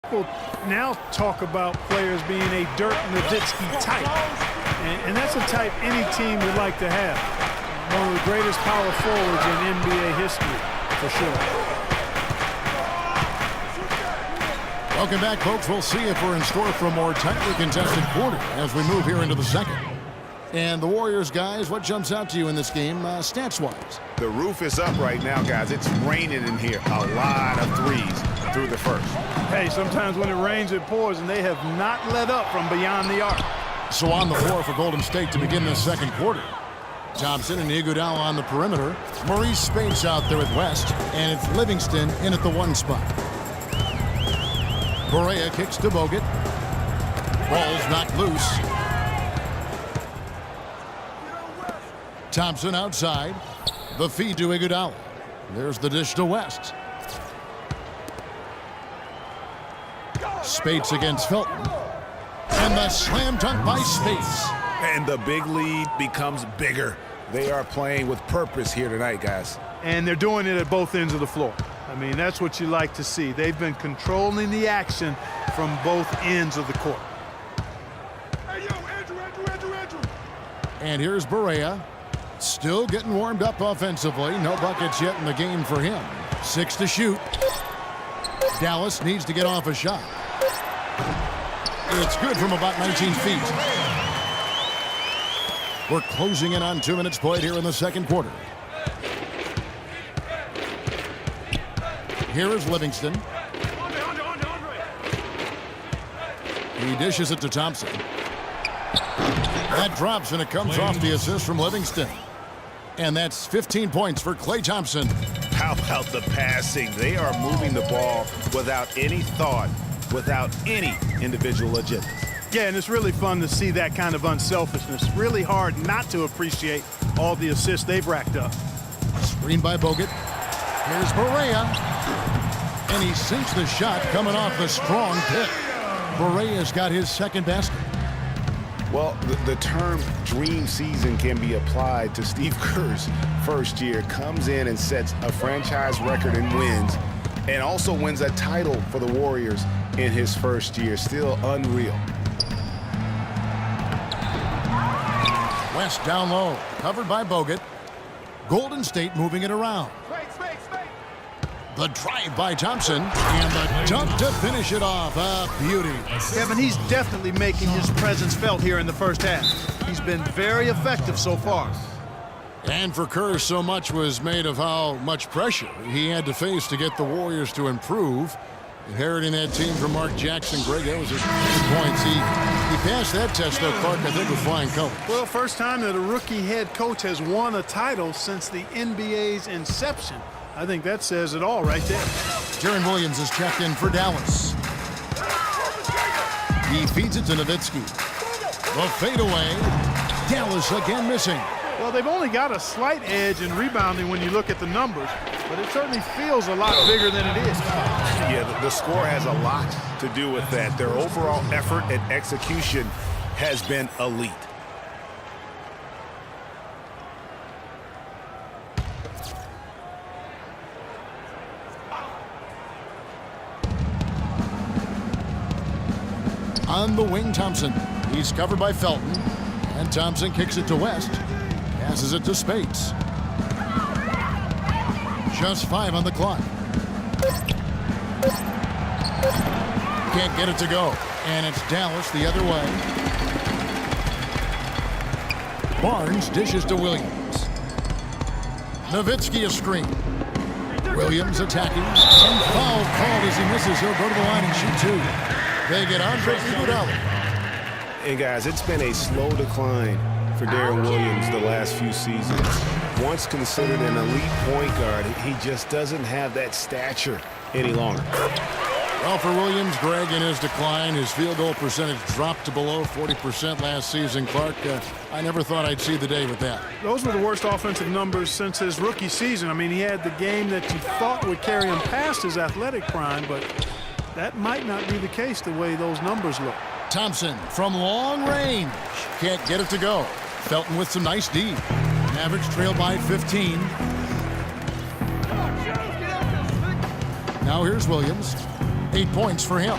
People now talk about players being a Dirk Nowitzki type, and that's a type any team would like to have. One of the greatest power forwards in NBA history, for sure. Welcome back, folks. We'll see if we're in store for a more tightly contested quarter as we move here into the second. And the Warriors, guys, what jumps out to you in this game stats-wise? The roof is up right now, guys. It's raining in here. A lot of threes through the first. Hey, sometimes when it rains, it pours, and they have not let up from beyond the arc. So on the floor for Golden State to begin this second quarter. Thompson and Iguodala on the perimeter. Maurice Spates out there with West, and it's Livingston in at the 1 spot. Barea kicks to Bogut. Ball's knocked loose. Thompson outside. The feed to Iguodala. There's the dish to West. Spates against Felton. And the slam dunk by Spates. And the big lead becomes bigger. They are playing with purpose here tonight, guys. And they're doing it at both ends of the floor. I mean, that's what you like to see. They've been controlling the action from both ends of the court. Hey, yo, Andrew. And here's Barea. Still getting warmed up offensively. No buckets yet in the game for him. 6 to shoot. Dallas needs to get off a shot. It's good from about 19 feet. We're closing in on 2 minutes played here in the second quarter. Here is Livingston. He dishes it to Thompson. That drops, and it comes off the assist from Livingston. And that's 15 points for Klay Thompson. How about the passing? They are moving the ball without any thought, without any individual agenda. Yeah, and it's really fun to see that kind of unselfishness. Really hard not to appreciate all the assists they've racked up. Screen by Bogut. Here's Barea. And he sinks the shot coming off the strong pick. Barea's got his second basket. Well, the term dream season can be applied to Steve Kerr's first year. Comes in and sets a franchise record in wins, and also wins a title for the Warriors in his first year. Still unreal. West down low, covered by Bogut. Golden State moving it around. The drive by Thompson, and the dunk to finish it off. A beauty. Kevin, he's definitely making his presence felt here in the first half. He's been very effective so far. And for Kerr, so much was made of how much pressure he had to face to get the Warriors to improve. Inheriting that team from Mark Jackson. Greg, that was his points. He passed that test, though, Clark, I think, with flying colors. Well, first time that a rookie head coach has won a title since the NBA's inception. I think that says it all right there. Jaron Williams is checked in for Dallas. He feeds it to Nowitzki. The fadeaway. Dallas again missing. Well, they've only got a slight edge in rebounding when you look at the numbers, but it certainly feels a lot bigger than it is. Yeah, the score has a lot to do with that. Their overall effort and execution has been elite. On the wing, Thompson. He's covered by Felton. And Thompson kicks it to West. Passes it to Spates. Just 5 on the clock. Can't get it to go. And it's Dallas the other way. Barnes dishes to Williams. Nowitzki a screen. Williams attacking. And foul called as he misses. He'll go to the line and shoot 2. They get Andre Iguodala. And guys, it's been a slow decline for Darren Williams the last few seasons. Once considered an elite point guard, he just doesn't have that stature any longer. Well, for Williams, Greg, in his decline, his field goal percentage dropped to below 40% last season. Clark, I never thought I'd see the day with that. Those were the worst offensive numbers since his rookie season. I mean, he had the game that you thought would carry him past his athletic prime, but that might not be the case the way those numbers look. Thompson from long range. Can't get it to go. Felton with some nice D. Mavericks trail by 15. Now here's Williams. 8 points for him.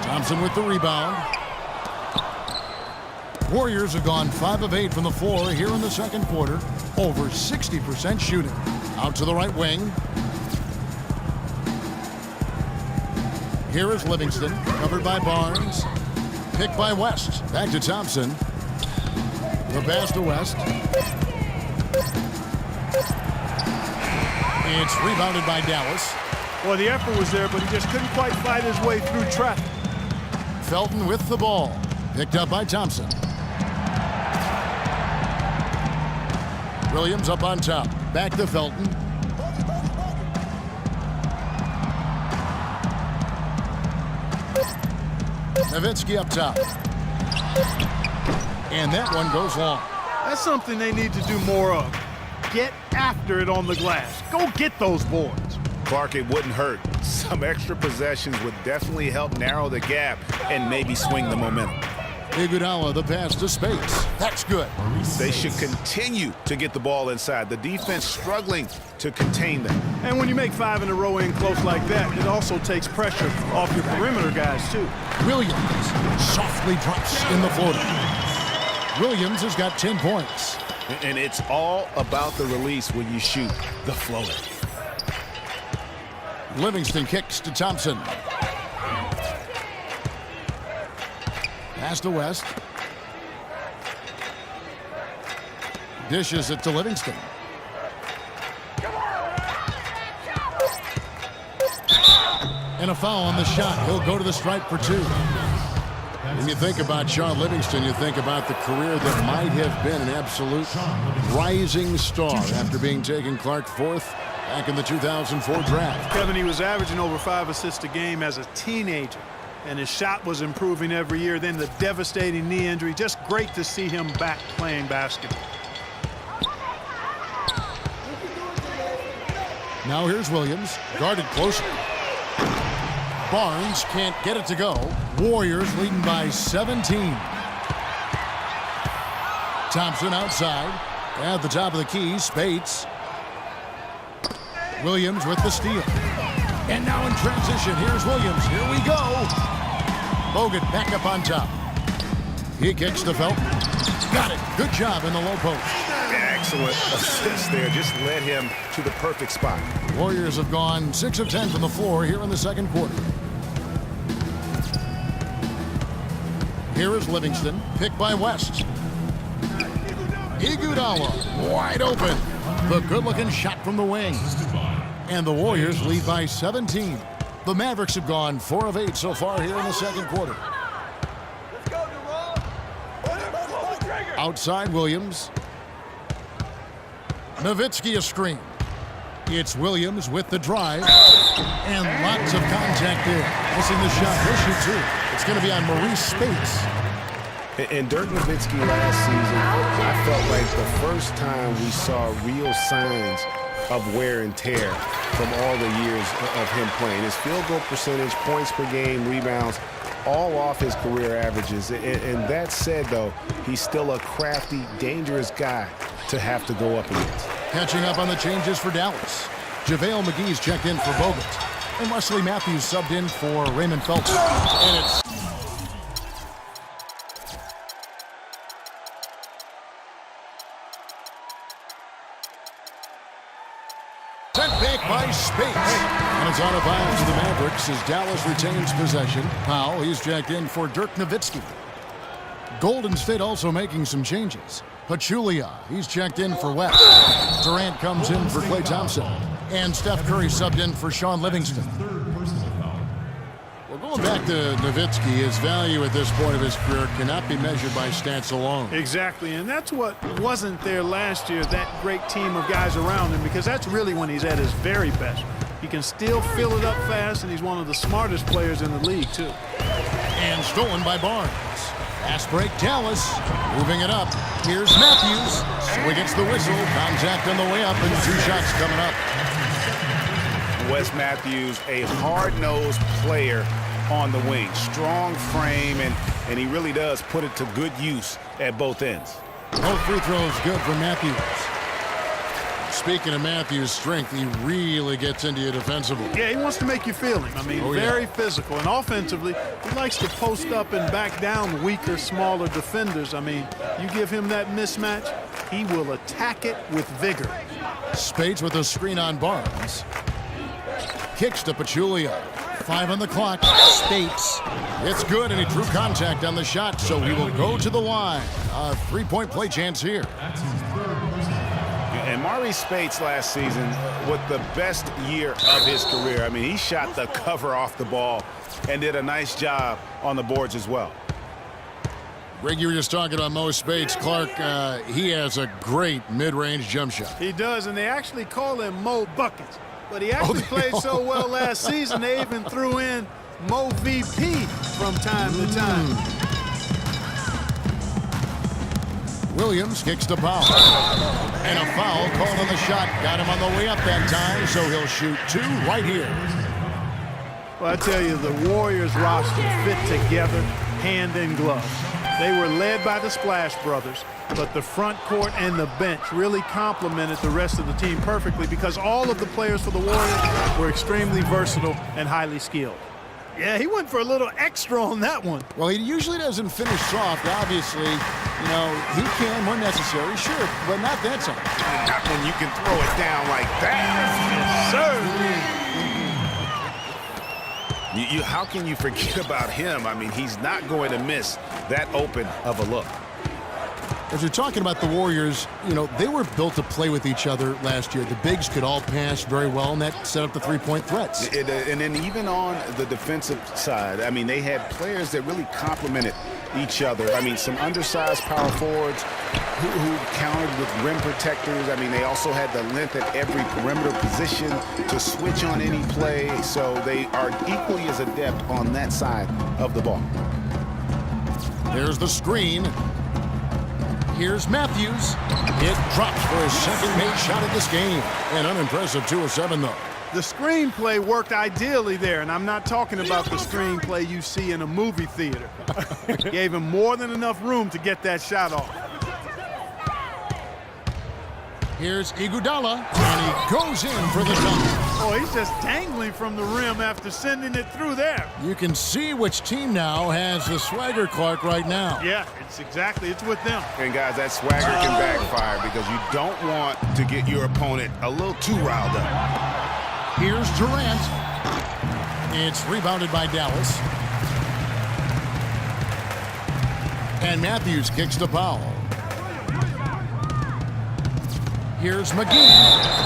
Thompson with the rebound. Warriors have gone 5 of 8 from the floor here in the second quarter. Over 60% shooting. Out to the right wing. Here is Livingston, covered by Barnes. Picked by West. Back to Thompson. The pass to West. It's rebounded by Dallas. Well, the effort was there, but he just couldn't quite fight his way through traffic. Felton with the ball. Picked up by Thompson. Williams up on top. Back to Felton. Nowitzki up top. And that one goes long. That's something they need to do more of. Get after it on the glass. Go get those boards. Clark, it wouldn't hurt. Some extra possessions would definitely help narrow the gap and maybe swing the momentum. Iguodala, the pass to Spates. That's good. They should continue to get the ball inside. The defense struggling to contain them. And when you make 5 in a row in close like that, it also takes pressure off your perimeter guys, too. Williams softly drops in the floater. Williams has got 10 points. And it's all about the release when you shoot the floater. Livingston kicks to Thompson. Pass to West. Dishes it to Livingston. And a foul on the shot. He'll go to the stripe for 2. When you think about Sean Livingston, you think about the career that might have been an absolute rising star after being taken Clark 4th back in the 2004 draft. Kevin, he was averaging over 5 assists a game as a teenager, and his shot was improving every year. Then the devastating knee injury. Just great to see him back playing basketball. Now here's Williams, guarded closer. Barnes can't get it to go. Warriors leading by 17. Thompson outside. At the top of the key, Spates. Williams with the steal. And now in transition, here's Williams. Here we go. Bogut back up on top. He kicks to Felton. Got it. Good job in the low post. Excellent assist there. Just led him to the perfect spot. Warriors have gone 6 of 10 from the floor here in the second quarter. Here is Livingston, picked by West. Iguodala, wide open. The good-looking shot from the wing. And the Warriors lead by 17. The Mavericks have gone 4 of 8 so far here in the second quarter. Outside Williams. Nowitzki a screen. It's Williams with the drive. And lots of contact there. Missing the shot. He'll shoot 2. It's going to be on Maurice Spates. And Dirk Nowitzki last season, I felt like the first time we saw real signs of wear and tear from all the years of him playing. His field goal percentage, points per game, rebounds, all off his career averages. And that said, though, he's still a crafty, dangerous guy to have to go up against. Catching up on the changes for Dallas. JaVale McGee's checked in for Bogut. And Wesley Matthews subbed in for Raymond Felton. And it's sent back by Spates. And it's out of bounds to the Mavericks as Dallas retains possession. Powell, he's checked in for Dirk Nowitzki. Golden State also making some changes. Pachulia, he's checked in for West. Durant comes in for Klay Thompson. And Steph Curry subbed in for Sean Livingston. Well, going back to Nowitzki, his value at this point of his career cannot be measured by stats alone. Exactly, and that's what wasn't there last year, that great team of guys around him, because that's really when he's at his very best. He can still fill it up fast, and he's one of the smartest players in the league, too. And stolen by Barnes. Fast break, Dallas. Moving it up. Here's Matthews. So he gets the whistle. Contact on the way up, and 2 shots coming up. Wes Matthews, a hard-nosed player on the wing. Strong frame, and he really does put it to good use at both ends. Both free throws good for Matthews. speaking of Matthews' strength, he really gets into you defensively. Yeah, he wants to make you feel him. I mean, very physical. And offensively, he likes to post up and back down weaker, smaller defenders. I mean, you give him that mismatch, he will attack it with vigor. Spades with a screen on Barnes. Kicks to Pachulia. 5 on the clock. Spades. It's good, and he drew contact on the shot, so he will go to the line. A three-point play chance here. And Maurice Speights last season with the best year of his career. I mean, he shot the cover off the ball and did a nice job on the boards as well. Greg, you were just talking about Mo Speights. Clark, he has a great mid-range jump shot. He does, and they actually call him Mo Buckets. But he actually played so well last season, they even threw in Mo VP from time to time. Williams kicks to Powell. And a foul called on the shot. Got him on the way up that time, so he'll shoot 2 right here. Well, I tell you, the Warriors roster fit together hand in glove. They were led by the Splash Brothers, but the front court and the bench really complemented the rest of the team perfectly because all of the players for the Warriors were extremely versatile and highly skilled. Yeah, he went for a little extra on that one. Well, he usually doesn't finish soft, obviously. You know, he can when necessary, sure, but not that time. Not when you can throw it down like that. Yes, sir. How can you forget about him? I mean, he's not going to miss that open of a look. As you're talking about the Warriors, you know, they were built to play with each other last year. The bigs could all pass very well, and that set up the three-point threats. And then even on the defensive side, I mean, they had players that really complemented each other. I mean, some undersized power forwards who countered with rim protectors. I mean, they also had the length at every perimeter position to switch on any play. So they are equally as adept on that side of the ball. There's the screen. Here's Matthews. It drops for his second made shot of this game. An unimpressive 2 of 7, though. The screenplay worked ideally there, and I'm not talking about the screenplay you see in a movie theater. Gave him more than enough room to get that shot off. Here's Iguodala, and he goes in for the dunk. Oh, he's just dangling from the rim after sending it through there. You can see which team now has the swagger, Clark, right now. Yeah, it's with them. And guys, that swagger can backfire because you don't want to get your opponent a little too riled up. Here's Durant. It's rebounded by Dallas. And Matthews kicks to Powell. Here's McGee.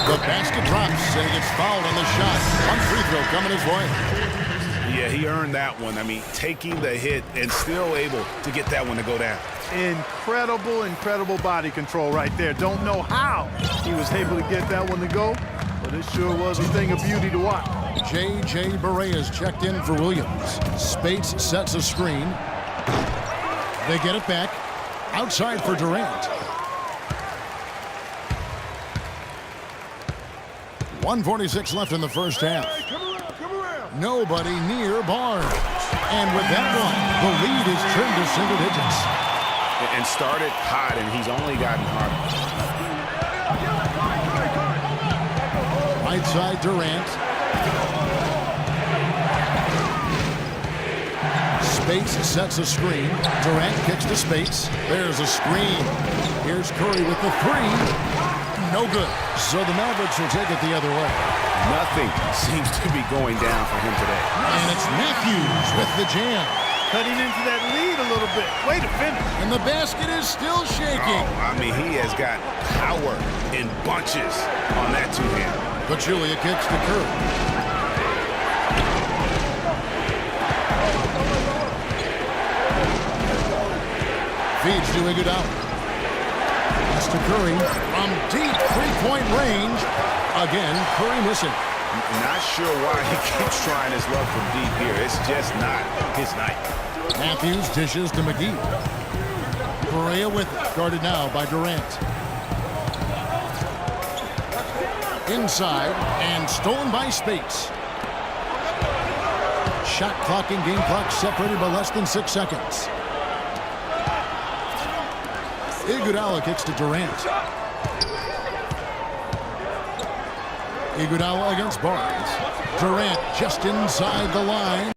The basket drops, and he gets fouled on the shot. One free throw coming his way. Yeah, he earned that one. I mean, taking the hit and still able to get that one to go down. Incredible body control right there. Don't know how he was able to get that one to go, but it sure was a thing of beauty to watch. J.J. Barea is checked in for Williams. Speights sets a screen. They get it back. Outside for Durant. 1:46 left in the first half. Nobody near Barnes. And with that one, the lead is trimmed to single digits. And started hot, and he's only gotten harder. Right side, Durant. Speights sets a screen. Durant kicks to Speights. There's a screen. Here's Curry with the 3. No good. So the Mavericks will take it the other way. Nothing seems to be going down for him today. And it's Matthews with the jam. Cutting into that lead a little bit. Way to finish. And the basket is still shaking. Oh, I mean, he has got power in bunches on that two-hand. Pachulia kicks to Curry. Feeds to Iguodala. Pass to Curry from deep three-point range. Again, Curry missing. Not sure why he keeps trying his luck from deep here. It's just not his night. Matthews dishes to McGee. Barea with it, guarded now by Durant. Inside and stolen by Speights. Shot clock and game clock separated by less than 6 seconds. Iguodala kicks to Durant. Iguodala against Barnes. Durant just inside the line.